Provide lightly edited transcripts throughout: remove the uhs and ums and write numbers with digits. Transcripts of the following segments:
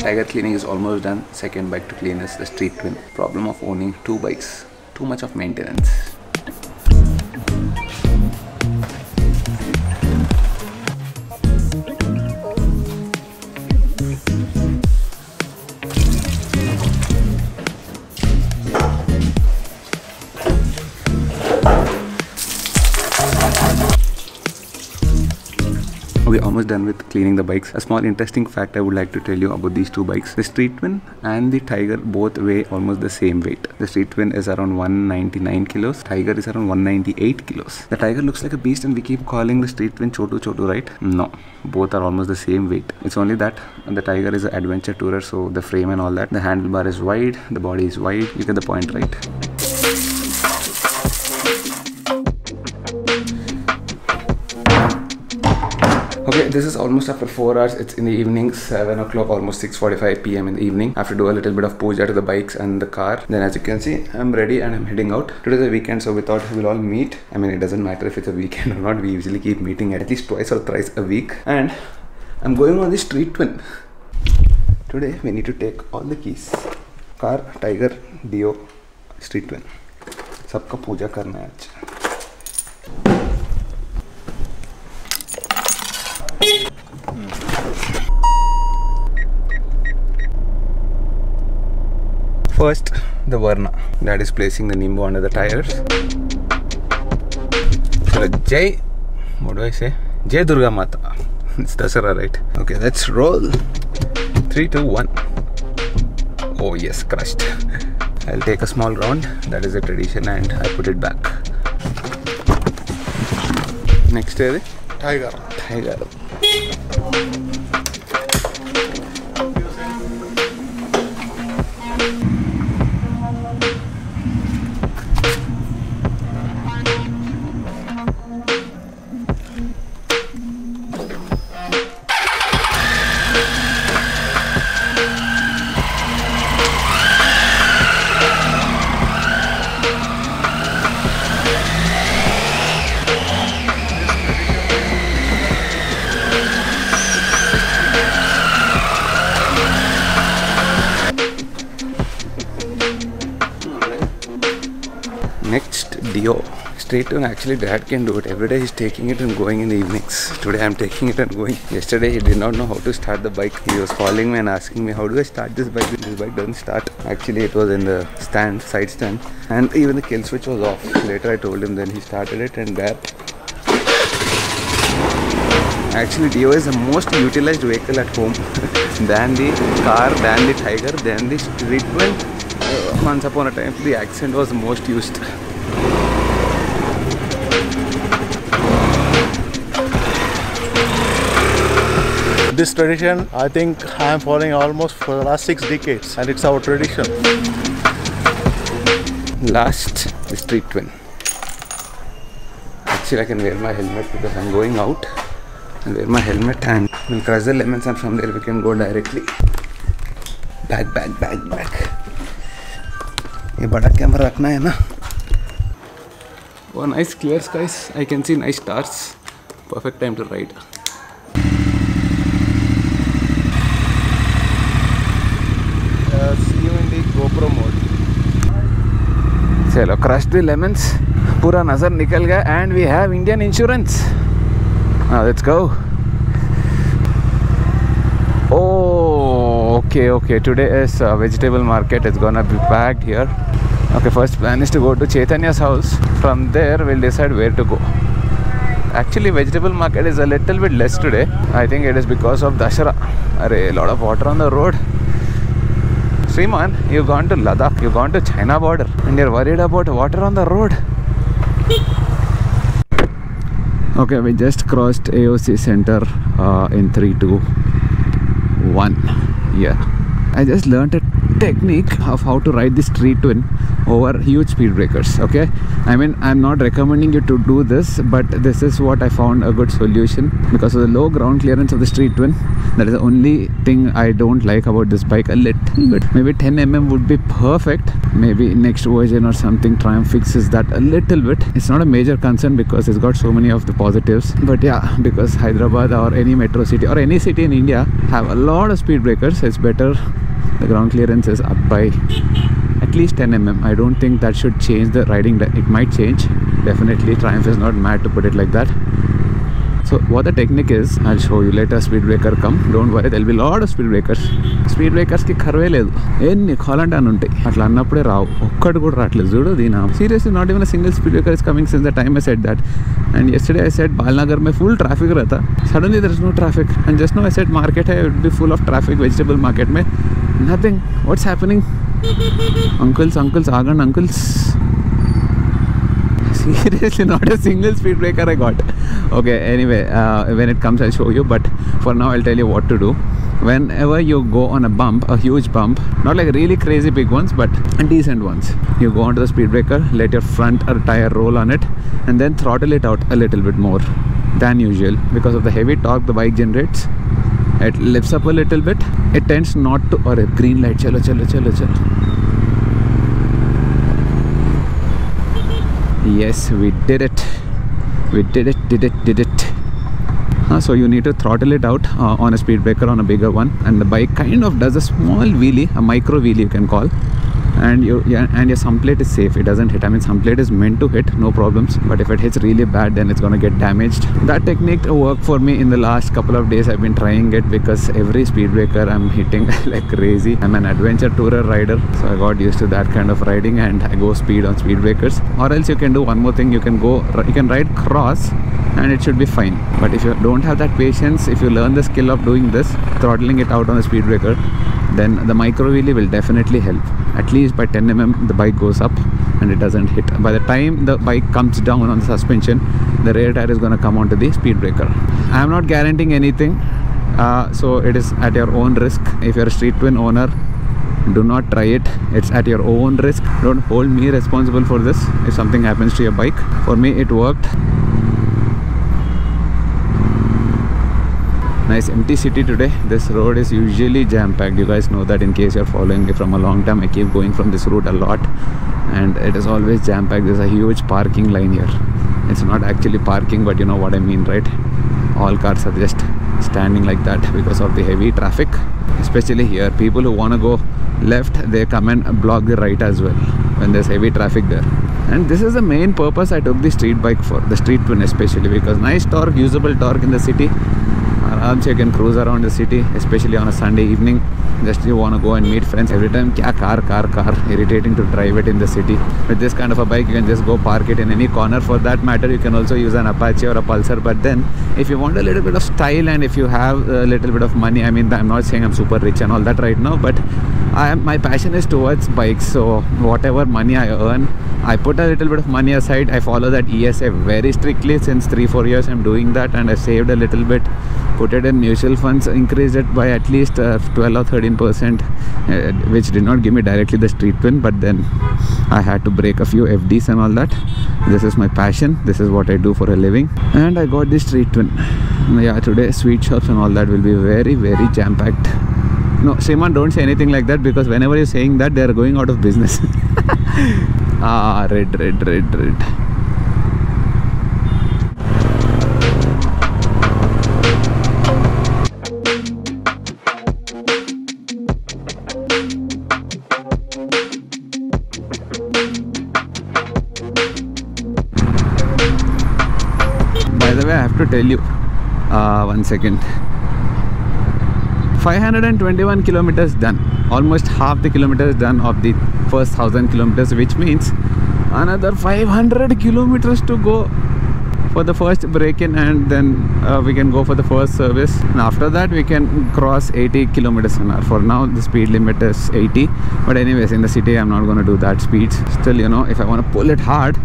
Tiger cleaning is almost done. Second bike to clean is the Street Twin. Problem of owning two bikes. Too much of maintenance. We're almost done with cleaning the bikes. A small interesting fact I would like to tell you about these two bikes. The Street Twin and the Tiger both weigh almost the same weight. The Street Twin is around 199 kilos. Tiger is around 198 kilos. The Tiger looks like a beast and we keep calling the Street Twin Chotu, right? No. Both are almost the same weight. It's only that the Tiger is an adventure tourer, so the frame and all that. The handlebar is wide, the body is wide. You get the point, right? Okay, this is almost after 4 hours. It's in the evening, 7 o'clock, almost 6:45 p.m. in the evening. I have to do a little bit of puja to the bikes and the car. Then as you can see, I'm ready and I'm heading out. Today's a weekend, so we thought we'll all meet. I mean, it doesn't matter if it's a weekend or not. We usually keep meeting at least twice or thrice a week. And I'm going on the Street Twin. Today, we need to take all the keys. Car, Tiger, Dio, Street Twin. सबका पूजा करना है आज. First, the Varna. Dad is placing the Nimbu under the tires. So, Jai, what do I say? Jai Durga Mata. It's Dasara, right? Okay, let's roll. 3, 2, 1. Oh yes, crushed. I'll take a small round. That is a tradition, and I put it back. Next is Tiger. Tiger. Next, Dio. Street Twin, actually Dad can do it. Every day he's taking it and going in the evenings. Today I'm taking it and going. Yesterday he did not know how to start the bike. He was calling me and asking me, how do I start this bike? This bike doesn't start. Actually it was in the stand, side stand. And even the kill switch was off. Later I told him, then he started it, and there. Actually Dio is the most utilized vehicle at home. Than the car, than the Tiger, than the Street Twin. Once upon a time the Accent was the most used. This tradition, I think I am following almost for the last 6 decades, and it's our tradition. Last, the Street Twin. Actually I can wear my helmet because I'm going out. I'll wear my helmet and we'll crush the lemons, and from there we can go directly. Back. ये बड़ा camera रखना है ना. Oh, nice clear skies. I can see nice stars. Perfect time to ride. See you in the GoPro mode. चलो, crush the lemons. पूरा नजर निकल गया, and we have Indian insurance. Now let's go. Oh, okay. Today is vegetable market. It's gonna be packed here. Okay, first plan is to go to Chaitanya's house. From there, we'll decide where to go. Actually, vegetable market is a little bit less today. I think it is because of Dashara. A lot of water on the road. Sriman, you've gone to Ladakh, you've gone to China border, and you're worried about water on the road. Okay, we just crossed AOC Center in 3, 2, 1. Yeah. I just learned a technique of how to ride the street twin over huge speed breakers. Okay, I mean, I'm not recommending you to do this, but this is what I found a good solution because of the low ground clearance of the street twin. That is the only thing I don't like about this bike a little bit. Maybe 10 mm would be perfect. Maybe next version or something Triumph fixes that a little bit. It's not a major concern because it's got so many of the positives, but yeah, because Hyderabad or any metro city or any city in India have a lot of speed breakers, it's better the ground clearance is up by at least 10 mm. I don't think that should change the riding. It might change, definitely. Triumph is not mad to put it like that. So what the technique is, I'll show you. Let a speed breaker come. Don't worry, there'll be a lot of speed breakers. Speed breakers ki kharve ledu. Enni khalantan untai. Atla annappude raavu. Okkadu kuda raatledu chudu deena. Seriously, not even a single speed breaker is coming since the time I said that. And yesterday I said Balnagar mein full traffic rehta. Suddenly there is no traffic. And just now I said market hai, it would be full of traffic. Vegetable market mein nothing. What's happening? Uncles, Agan uncles. Seriously, not a single speed breaker I got. Okay, anyway, when it comes I'll show you, but for now I'll tell you what to do. Whenever you go on a bump, a huge bump, not like really crazy big ones, but decent ones, you go onto the speed breaker, let your front tire roll on it, and then throttle it out a little bit more than usual. Because of the heavy torque the bike generates, it lifts up a little bit. It tends not to, or a green light, chalo. Yes, we did it. We did it. So you need to throttle it out on a speed breaker, on a bigger one, and the bike kind of does a small wheelie, a micro wheelie you can call, and your sum plate is safe. It doesn't hit. I mean, sum plate is meant to hit, no problems, but if it hits really bad, then it's gonna get damaged. That technique worked for me in the last couple of days. I've been trying it because every speed breaker I'm hitting like crazy. I'm an adventure tourer rider, so I got used to that kind of riding, and I go speed on speed breakers. Or else you can do one more thing. You can ride cross and it should be fine. But if you don't have that patience, if you learn the skill of doing this, throttling it out on a speed breaker, then the micro wheelie will definitely help. At least by 10 mm the bike goes up and it doesn't hit. By the time the bike comes down on the suspension, the rear tire is going to come onto the speed breaker. I am not guaranteeing anything, so it is at your own risk. If you're a street twin owner, do not try it. It's at your own risk. Don't hold me responsible for this if something happens to your bike. For me it worked. Nice empty city today. This road is usually jam-packed. You guys know that in case you're following me from a long time. I keep going from this route a lot and it is always jam-packed. There's a huge parking line here. It's not actually parking, but you know what I mean, right? All cars are just standing like that because of the heavy traffic. Especially here, people who want to go left, they come and block the right as well when there's heavy traffic there. And this is the main purpose I took the street bike for, the street twin especially, because nice torque, usable torque in the city. You can cruise around the city, especially on a Sunday evening. Just you want to go and meet friends. Every time, car, irritating to drive it in the city. With this kind of a bike, you can just go park it in any corner. For that matter, you can also use an Apache or a Pulsar. But then, if you want a little bit of style and if you have a little bit of money, I mean, I'm not saying I'm super rich and all that right now, but my passion is towards bikes. So whatever money I earn, I put a little bit of money aside. I follow that ESA very strictly. Since 3-4 years I'm doing that, and I saved a little bit, put it in mutual funds, increased it by at least 12 or 13%, which did not give me directly the street twin, but then I had to break a few FDs and all that. This is my passion. This is what I do for a living, and I got this street twin. Yeah, today sweet shops and all that will be very, very jam-packed. No, Shriman, don't say anything like that, because whenever you're saying that, they are going out of business. Red. By the way, I have to tell you, 1 second. 521 kilometers done. Almost half the kilometers done of the first 1000 kilometers, which means another 500 kilometers to go. for the first break-in, and then we can go for the first service, and after that we can cross 80 kilometers an hour. For now the speed limit is 80, but anyways in the city I'm not going to do that speeds. Still, you know, if I want to pull it hard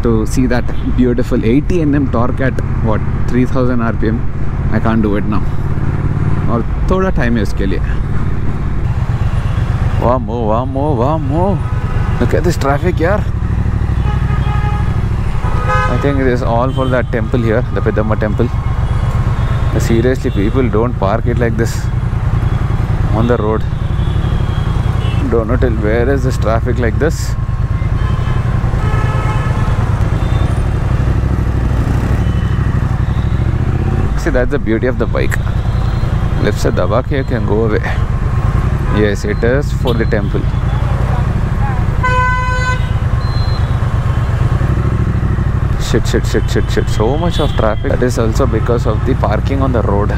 to see that beautiful 80 Nm torque at what 3000 rpm, I can't do it now. और थोड़ा time है उसके लिए. Wow. Look at this traffic, yaar. I think it is all for that temple here, the Peddamma temple. Seriously, people don't park it like this on the road. Don't know till where is this traffic like this. See, that's the beauty of the bike. Left se daba ke can go away. Yes, it is for the temple. Shit. So much of traffic. That is also because of the parking on the road.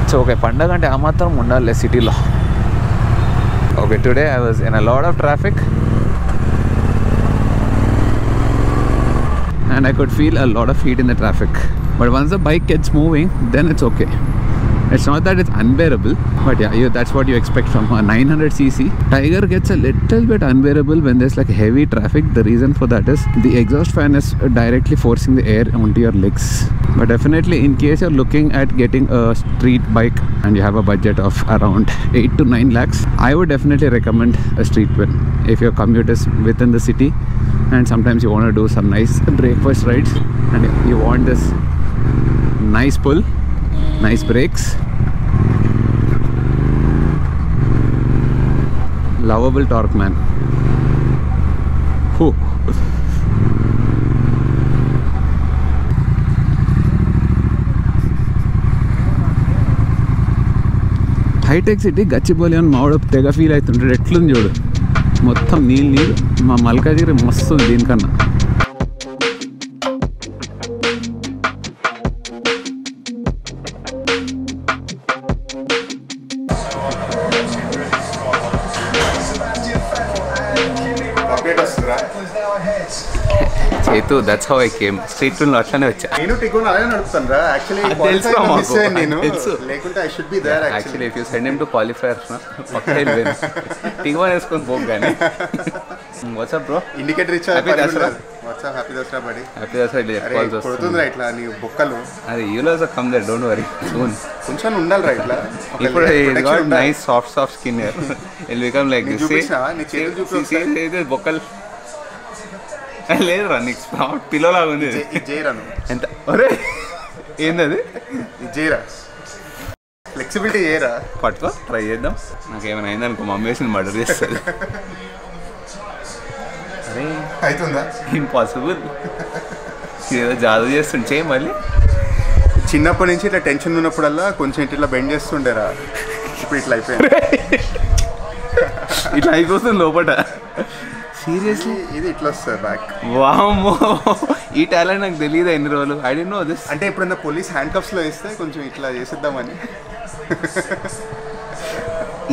So okay, pandagante amatram undale city lo. Okay, today I was in a lot of traffic and I could feel a lot of heat in the traffic. But once the bike gets moving, then it's okay. It's not that it's unbearable, but yeah, that's what you expect from a 900cc. Tiger gets a little bit unbearable when there's like heavy traffic. The reason for that is the exhaust fan is directly forcing the air onto your legs. But definitely in case you're looking at getting a street bike and you have a budget of around 8 to 9 lakhs, I would definitely recommend a street one. If your commute is within the city and sometimes you want to do some nice breakfast rides and you want this nice pull, nice brakes, lovable torque, man. Whew. హైటెక్ సిటీ గచ్చిబౌలి అని మావాడు తెగ feel అవుతుంటాడు. ఎట్లుంది చూడు, మొత్తం నీళ్ళు. మా మల్కాజిగిరి మస్తు దీనికన్నా. Chetu, that's how I came. Street లో అట్లనే వచ్చా. నేను టికోన్ అలానే నడుపుతాను రా. యాక్చువల్లీ నేను లేకుంటే I should be there actually. If you send him to qualifiers na పక్కా వెళ్ళను. టికోన్ వేసుకొని పోగు గాని. What's up bro? ఇండికేటర్ ఇచ్చా. Happy Dasra. What's up? Happy Dasra buddy. Happy Dasra ile calls వస్తుంది. కొడుతుందిరా ఇట్లా నీ బొక్కలు. అరే you also come there, don't worry. Soon. కొంచెం ఉండాలి రా ఇట్లా. ఇప్పుడు he got nice soft skin here. It'll become like this. నీ చేతులు చూపించు. ఇది బొక్కలు లేదురా, నీకు స్పాట్ పిల్లో లాగా ఉంది. జైరాను ఎంత ఒరే ఏందది? జైరా ఫ్లెక్సిబిలిటీ చేయరా. పట్టుకో, ట్రై చేద్దాం. నాకేమైనా అయిందనుకో మమ్మీ వేసి మర్డర్ చేస్తుంది. అరే అవుతుందా? ఇంపాసిబుల్. ఇదేదో జాదు చేస్తుంటే చేయి మళ్ళీ. చిన్నప్పటి నుంచి ఇట్లా టెన్షన్ ఉన్నప్పుడల్లా కొంచెం ఇట్లా బెండ్ చేస్తుండేరా. ఇప్పుడు ఇట్లా అయిపోయింది. ఇట్లా అయిపోతుంది లోపల. సీరియస్లీ ఇది ఇట్లా వస్తుంది బ్యాక్. వామ్మో, ఈ టాలెంట్ నాకు తెలియదు ఎన్ని రోజులు. I don't know this. అంటే ఎప్పుడన్నా పోలీస్ హ్యాండ్ కప్స్ లో వేస్తే కొంచెం ఇట్లా చేసేద్దామని.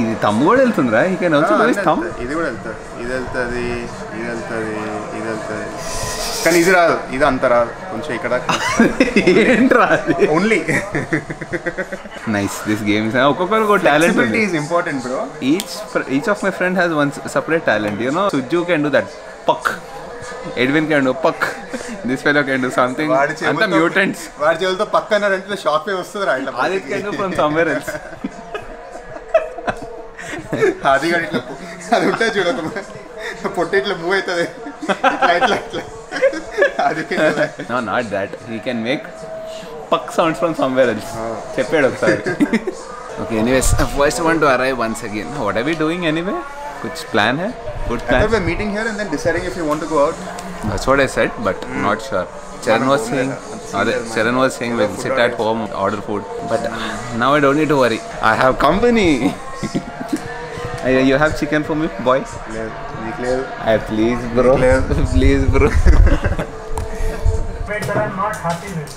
ఇది తమ్ము కూడా వెళ్తుందిరా. ఈ కెన్ ఆల్సో డూ థంబ్. ఇది కూడా వెళ్తుంది, ఇది వెళ్తుంది, ఇది వెళ్తుంది, ఇది వెళ్తుంది. కానీ ఇది రాదు, ఇది అంత రాదు. కొంచెం ఇక్కడ ఏంట్రా ఓన్లీ నైస్. దిస్ గేమ్స్ ఒక్కొక్కరికి ఒక టాలెంట్ ఉంది. Is important bro. Each of my friend has one separate talent. You know, Suju can do that puck. Edwin can do puck. This fellow can do something. Anta mutants. వాడి చేతులతో పక్క అన్నారంటే shock pay వస్తుంది రా. ఇట్లా Adit can do from somewhere else. అది కానీ ఇట్లా అది ఉంటుంది చూడక పొట్టి ఇట్లా మూవ్ అవుతుంది. ఇట్లా ఇట్లా ఇట్లా. No, not that. He can make puck sounds from somewhere else. చెప్పాడు ఒకసారి. Okay, anyways, first one to arrive once again. What are we doing anyway? Kuch plan hai? Good plan. We're meeting here and then deciding if you want to go out. That's what I said, but not sure. Charan was saying we'll sit at home, order food. But now I don't need to worry. I have company. You have chicken for me, boy? Please, bro. Please, bro. Wait, but I'm not happy with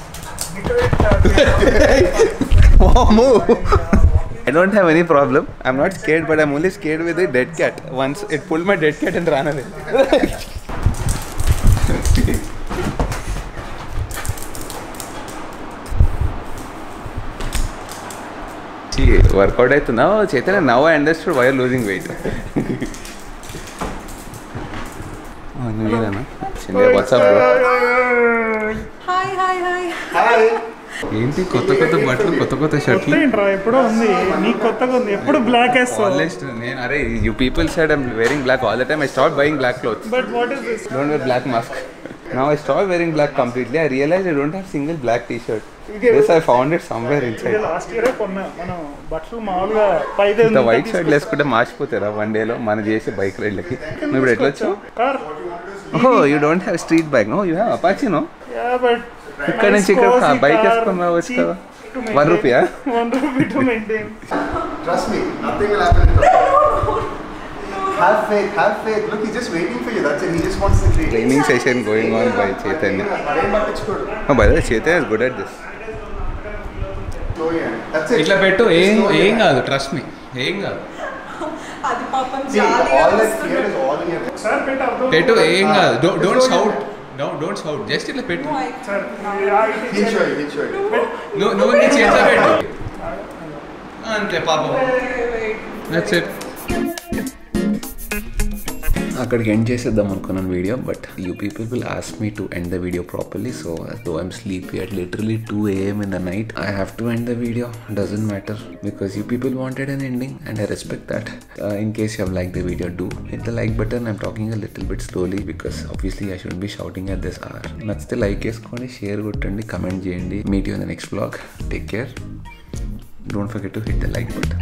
Oh, move. I don't have any problem. I'm not scared, but I'm only scared with the dead cat. Once it pulled my dead cat and ran away. Workout అవుతుందా Chaitanya? Now I understood why are losing weight. నువ్వేనా WhatsApp bro? ఏంటి కొత్త కొత్త బట్టలు, కొత్త కొత్త షర్ట్లు? ఎప్పుడో ఉంది, నీకు కొత్తగా ఉంది. ఎప్పుడు బ్లాక్ వేస్తావు? నేను అరే you people said I'm wearing black all the time. I start buying black clothes. But what is this? Don't wear black mask. Now I stopped wearing black completely. I realized I don't have single black t-shirt. This I found it somewhere inside. Last year కొన్నా మనం బట్టలు మామూలుగా పైదే ఇంత white shirt వేసుకుంటే మార్చిపోతారా one డేలో మనం చేసే bike రైడ్లకి? నువ్వు ఇప్పుడు ఎట్లా వచ్చావు? కార్. ఓహో you don't have street bike? No you have Apache? No. Yeah but ఇక్కడ నుంచి ఇక్కడ బైక్ వేసుకొని రావచ్చు కదా. ₹1? ₹1 to maintain. Trust me, nothing will happen. Have faith. Look, he's just waiting for you. That's it. He just wants the treat. Training session going on by Chaitanya. Oh, by the way, Chaitanya is good at this. So yeah, that's it. ఇట్లా పెట్టు, ఏం కాదు, trust me, ఏం కాదు. అది పాపం See, జాలీగా all that వస్తుంది. fear is all in your head. Sir పెట్టు. పెట్టు, ఏం కాదు. Don't shout. Don't shout. Just ఇట్లా పెట్టు. Sir He'll show you. నువ్వు నీ చేతిలో పెట్టు. అంతే పాపం. That's it. అక్కడికి ఎండ్ చేసేద్దాం అనుకున్నాను video, but you people will ask me to end the video properly. So though I'm sleepy at literally 2 AM in the night. I have to end the video. Doesn't matter because you people wanted an ending and I respect that. In case you have liked the video, do hit the like button. I'm talking a little bit slowly because obviously I shouldn't be shouting at this hour. నచ్చితే like చేసుకోండి, share కొట్టండి, comment చేయండి. Meet you in the next vlog. Take care. Don't forget to hit the like button.